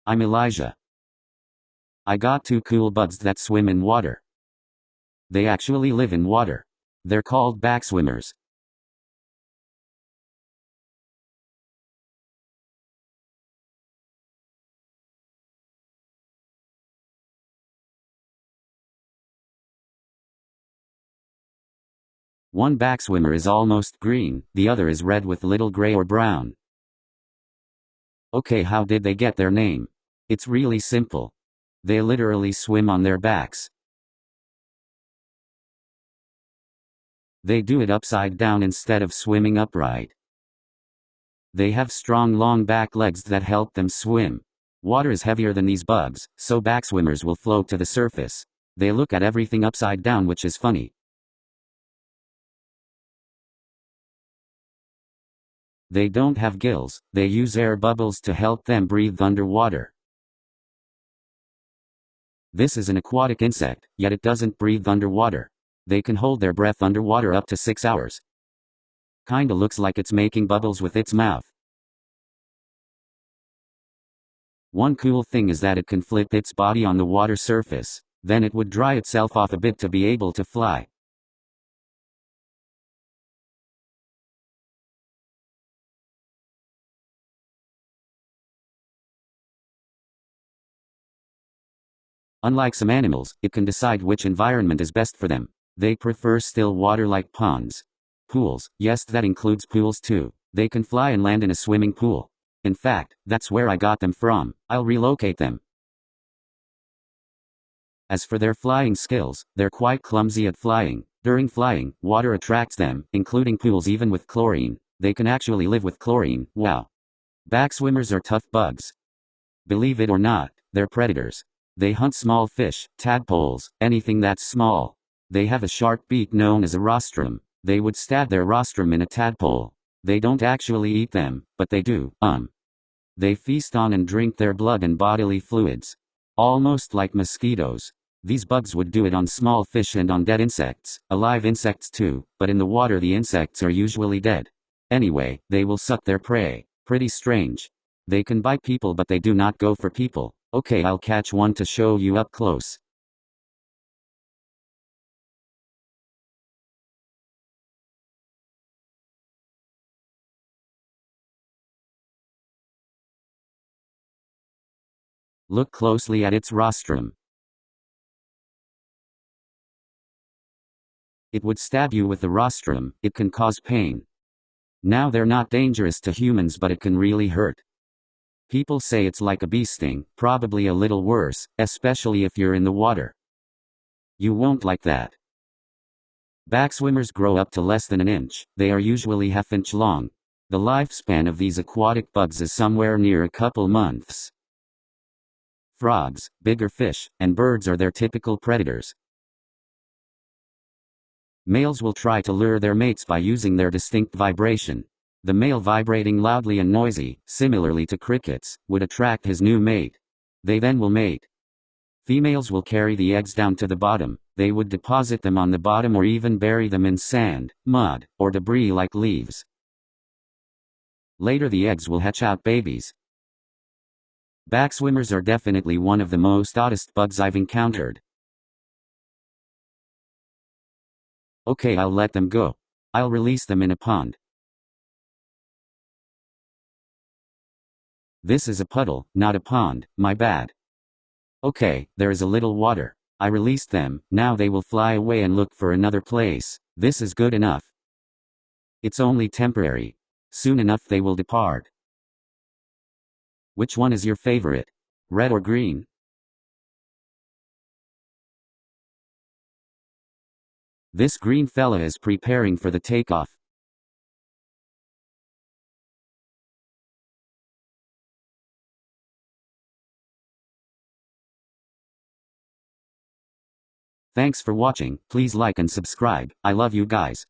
I'm Elijah. I got two cool bugs that swim in water. They actually live in water. They're called backswimmers. One backswimmer is almost green, the other is red with little gray or brown. Okay, how did they get their name? It's really simple. They literally swim on their backs. They do it upside down instead of swimming upright. They have strong long back legs that help them swim. Water is heavier than these bugs, so backswimmers will float to the surface. They look at everything upside down, which is funny. They don't have gills, they use air bubbles to help them breathe underwater. This is an aquatic insect, yet it doesn't breathe underwater. They can hold their breath underwater up to 6 hours. Kinda looks like it's making bubbles with its mouth. One cool thing is that it can flip its body on the water surface, then it would dry itself off a bit to be able to fly. Unlike some animals, it can decide which environment is best for them. They prefer still water like ponds. Pools, yes, that includes pools too. They can fly and land in a swimming pool. In fact, that's where I got them from. I'll relocate them. As for their flying skills, they're quite clumsy at flying. During flying, water attracts them, including pools even with chlorine. They can actually live with chlorine, wow. Backswimmers are tough bugs. Believe it or not, they're predators. They hunt small fish, tadpoles, anything that's small. They have a sharp beak known as a rostrum. They would stab their rostrum in a tadpole. They don't actually eat them, but they do. They feast on and drink their blood and bodily fluids. Almost like mosquitos. These bugs would do it on small fish and on dead insects, alive insects too, but in the water the insects are usually dead. Anyway, they will suck their prey. Pretty strange. They can bite people but they do not go for people. Okay, I'll catch one to show you up close. Look closely at its rostrum. It would stab you with the rostrum. It can cause pain. Now they're not dangerous to humans but it can really hurt. People say it's like a bee sting, probably a little worse, especially if you're in the water. You won't like that. Backswimmers grow up to less than an inch. They are usually half-inch long. The lifespan of these aquatic bugs is somewhere near a couple months. Frogs, bigger fish, and birds are their typical predators. Males will try to lure their mates by using their distinct vibration. The male vibrating loudly and noisy, similarly to crickets, would attract his new mate. They then will mate. Females will carry the eggs down to the bottom. They would deposit them on the bottom or even bury them in sand, mud, or debris like leaves. Later the eggs will hatch out babies. Backswimmers are definitely one of the most oddest bugs I've encountered. Okay, I'll let them go. I'll release them in a pond. This is a puddle, not a pond, my bad. Okay, there is a little water. I released them, now they will fly away and look for another place. This is good enough. It's only temporary. Soon enough they will depart. Which one is your favorite? Red or green? This green fella is preparing for the takeoff. Thanks for watching, please like and subscribe, I love you guys.